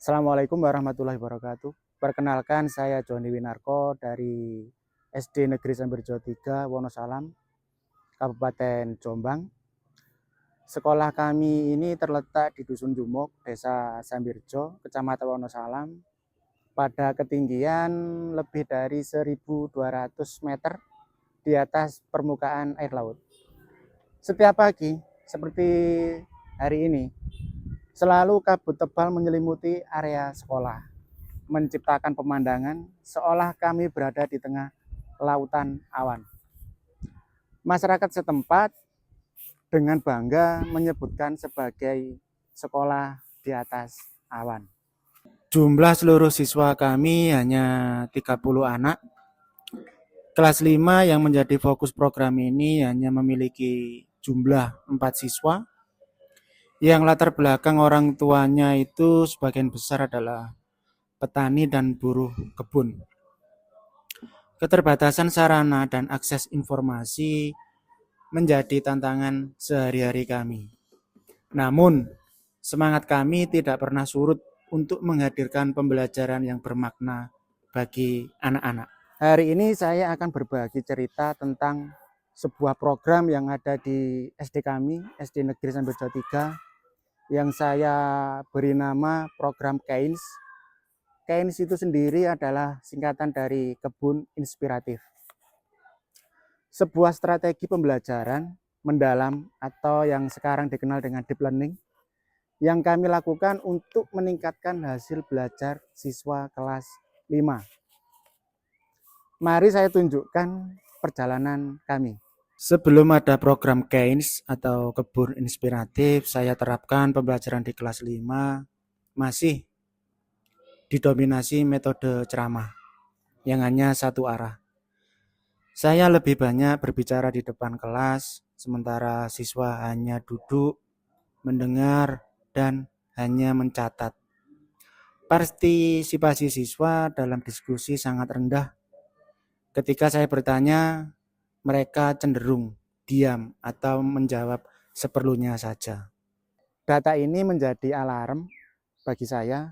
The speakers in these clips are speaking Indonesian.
Assalamualaikum warahmatullahi wabarakatuh. Perkenalkan, saya Joni Winarko dari SD Negeri Sambirjo 3, Wonosalam, Kabupaten Jombang. Sekolah kami ini terletak di Dusun Jumuk, Desa Sambirjo, Kecamatan Wonosalam, pada ketinggian lebih dari 1.200 meter di atas permukaan air laut. Setiap pagi, seperti hari ini, selalu kabut tebal menyelimuti area sekolah, menciptakan pemandangan seolah kami berada di tengah lautan awan. Masyarakat setempat dengan bangga menyebutkan sebagai sekolah di atas awan. Jumlah seluruh siswa kami hanya 30 anak. Kelas 5 yang menjadi fokus program ini hanya memiliki jumlah 4 siswa. Yang latar belakang orang tuanya itu sebagian besar adalah petani dan buruh kebun. Keterbatasan sarana dan akses informasi menjadi tantangan sehari-hari kami. Namun, semangat kami tidak pernah surut untuk menghadirkan pembelajaran yang bermakna bagi anak-anak. Hari ini saya akan berbagi cerita tentang sebuah program yang ada di SD kami, SD Negeri Sambirjo 3, yang saya beri nama program KAINS. KAINS itu sendiri adalah singkatan dari Kebun Inspiratif. Sebuah strategi pembelajaran mendalam atau yang sekarang dikenal dengan deep learning yang kami lakukan untuk meningkatkan hasil belajar siswa kelas 5. Mari saya tunjukkan perjalanan kami. Sebelum ada program KAINS atau Kebun Inspiratif, saya terapkan pembelajaran di kelas 5 masih didominasi metode ceramah yang hanya satu arah. Saya lebih banyak berbicara di depan kelas, sementara siswa hanya duduk, mendengar, dan hanya mencatat. Partisipasi siswa dalam diskusi sangat rendah. Ketika saya bertanya, mereka cenderung diam atau menjawab seperlunya saja. Data ini menjadi alarm bagi saya.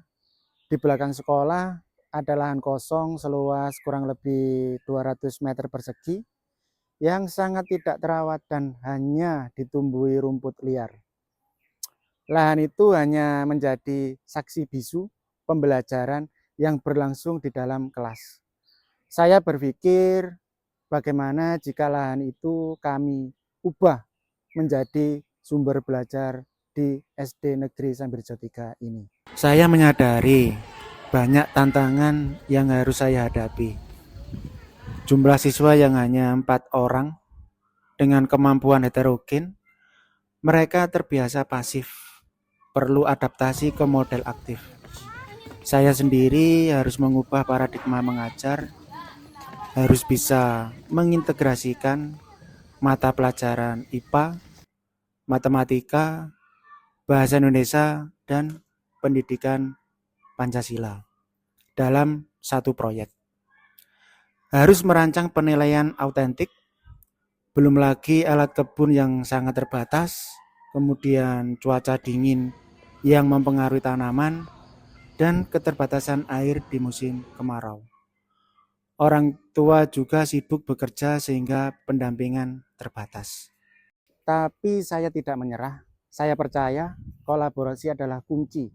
Di belakang sekolah ada lahan kosong seluas kurang lebih 200 meter persegi yang sangat tidak terawat dan hanya ditumbuhi rumput liar. Lahan itu hanya menjadi saksi bisu pembelajaran yang berlangsung di dalam kelas. Saya berpikir bagaimana jika lahan itu kami ubah menjadi sumber belajar di SD Negeri Sambirjo 3 ini. Saya menyadari banyak tantangan yang harus saya hadapi. Jumlah siswa yang hanya 4 orang dengan kemampuan heterogen, mereka terbiasa pasif, perlu adaptasi ke model aktif. Saya sendiri harus mengubah paradigma mengajar, harus bisa mengintegrasikan mata pelajaran IPA, matematika, bahasa Indonesia, dan pendidikan Pancasila dalam satu proyek. Harus merancang penilaian autentik, belum lagi alat kebun yang sangat terbatas, kemudian cuaca dingin yang mempengaruhi tanaman, dan keterbatasan air di musim kemarau. Orang tua juga sibuk bekerja sehingga pendampingan terbatas. Tapi saya tidak menyerah. Saya percaya kolaborasi adalah kunci.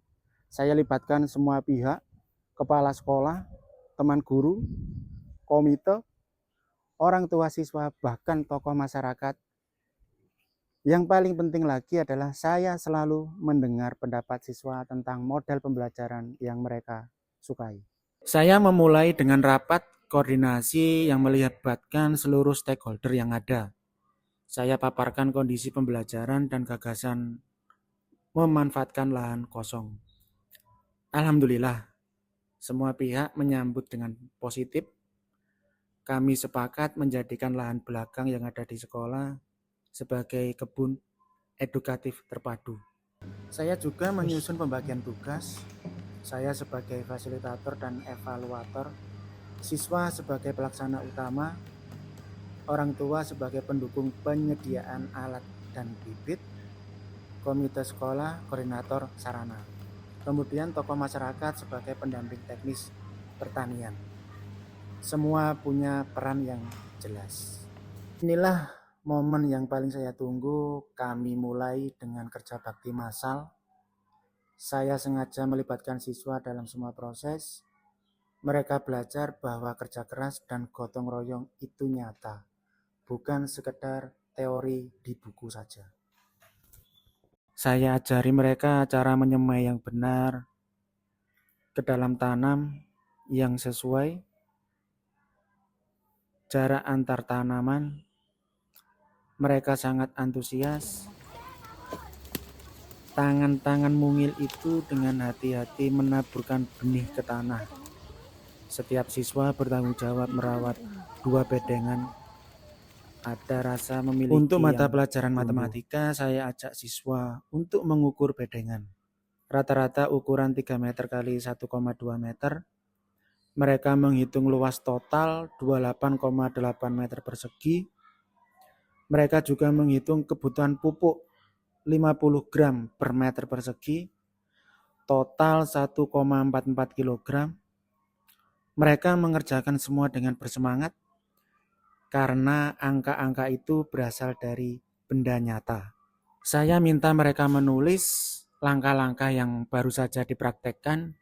Saya libatkan semua pihak, kepala sekolah, teman guru, komite, orang tua siswa, bahkan tokoh masyarakat. Yang paling penting lagi adalah saya selalu mendengar pendapat siswa tentang model pembelajaran yang mereka sukai. Saya memulai dengan rapat koordinasi yang melibatkan seluruh stakeholder yang ada. Saya paparkan kondisi pembelajaran dan gagasan memanfaatkan lahan kosong. Alhamdulillah, semua pihak menyambut dengan positif. Kami sepakat menjadikan lahan belakang yang ada di sekolah sebagai kebun edukatif terpadu. Saya juga menyusun pembagian tugas. Saya sebagai fasilitator dan evaluator, siswa sebagai pelaksana utama, orang tua sebagai pendukung penyediaan alat dan bibit, komite sekolah koordinator sarana. kemudian tokoh masyarakat sebagai pendamping teknis pertanian. Semua punya peran yang jelas. Inilah momen yang paling saya tunggu. Kami mulai dengan kerja bakti massal. Saya sengaja melibatkan siswa dalam semua proses. Mereka belajar bahwa kerja keras dan gotong royong itu nyata, bukan sekedar teori di buku saja. Saya ajari mereka cara menyemai yang benar ke dalam tanam yang sesuai, jarak antar tanaman. Mereka sangat antusias. Tangan-tangan mungil itu dengan hati-hati menaburkan benih ke tanah. Setiap siswa bertanggung jawab merawat 2 bedengan. Ada rasa memiliki. Untuk mata pelajaran matematika, saya ajak siswa untuk mengukur bedengan. Rata-rata ukuran 3 meter kali 1,2 meter. Mereka menghitung luas total 28,8 meter persegi. Mereka juga menghitung kebutuhan pupuk 50 gram per meter persegi, total 1,44 kg. Mereka mengerjakan semua dengan bersemangat karena angka-angka itu berasal dari benda nyata. Saya minta mereka menulis langkah-langkah yang baru saja dipraktekkan.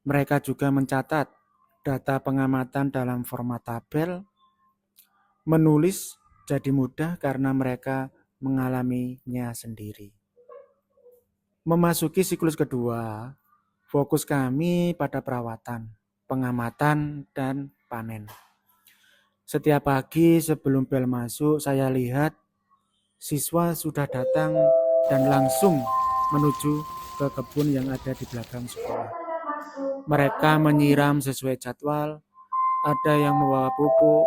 Mereka juga mencatat data pengamatan dalam format tabel. Menulis jadi mudah karena mereka mengalaminya sendiri. Memasuki siklus kedua, fokus kami pada perawatan, pengamatan, dan panen. Setiap pagi sebelum bel masuk, saya lihat siswa sudah datang dan langsung menuju ke kebun yang ada di belakang sekolah. Mereka menyiram sesuai jadwal, ada yang membawa pupuk.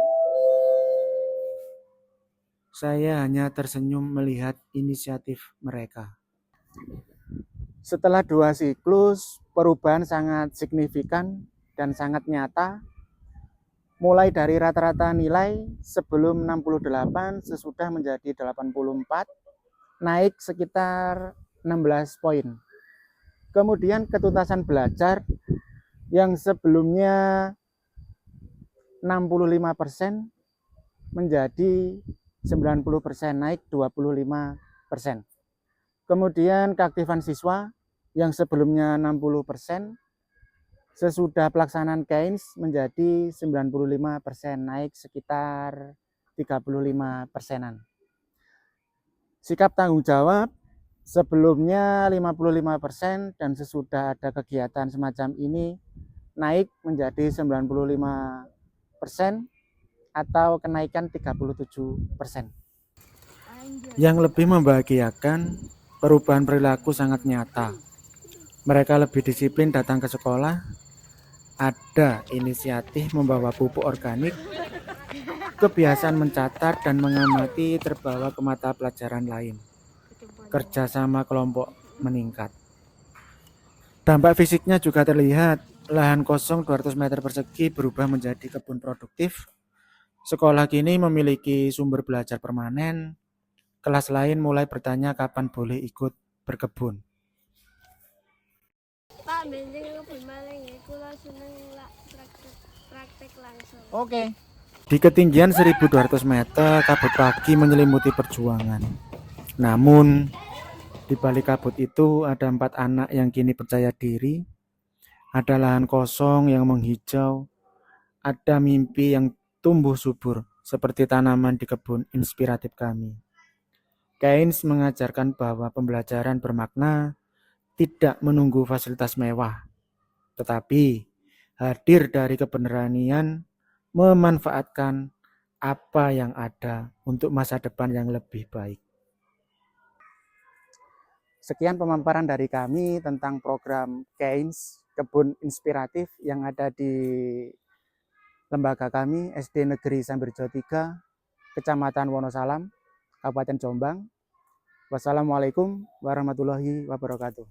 Saya hanya tersenyum melihat inisiatif mereka. Setelah 2 siklus, perubahan sangat signifikan dan sangat nyata. Mulai dari rata-rata nilai sebelum 68 sesudah menjadi 84, naik sekitar 16 poin. Kemudian ketuntasan belajar yang sebelumnya 65% menjadi 90%, naik 25%. Kemudian keaktifan siswa yang sebelumnya 60%, sesudah pelaksanaan Keynes menjadi 95%, naik sekitar 35%-an. Sikap tanggung jawab sebelumnya 55% dan sesudah ada kegiatan semacam ini naik menjadi 95% atau kenaikan 37%. Yang lebih membahagiakan, perubahan perilaku sangat nyata. Mereka lebih disiplin datang ke sekolah, ada inisiatif membawa pupuk organik, kebiasaan mencatat dan mengamati terbawa ke mata pelajaran lain. Kerjasama kelompok meningkat. Dampak fisiknya juga terlihat, lahan kosong 200 meter persegi berubah menjadi kebun produktif. Sekolah kini memiliki sumber belajar permanen. Kelas lain mulai bertanya kapan boleh ikut berkebun. Pak, bensin kebun maling ya, kula seneng praktek langsung. Oke. Di ketinggian 1200 meter, kabut pagi menyelimuti perjuangan. Namun, di balik kabut itu ada 4 anak yang kini percaya diri. Ada lahan kosong yang menghijau. Ada mimpi yang tumbuh subur seperti tanaman di kebun inspiratif kami. Keynes mengajarkan bahwa pembelajaran bermakna tidak menunggu fasilitas mewah, tetapi hadir dari keberanian memanfaatkan apa yang ada untuk masa depan yang lebih baik. Sekian pemaparan dari kami tentang program Keynes Kebun Inspiratif yang ada di lembaga kami SD Negeri Sambirjo 3, Kecamatan Wonosalam, Kabupaten Jombang. Wassalamualaikum warahmatullahi wabarakatuh.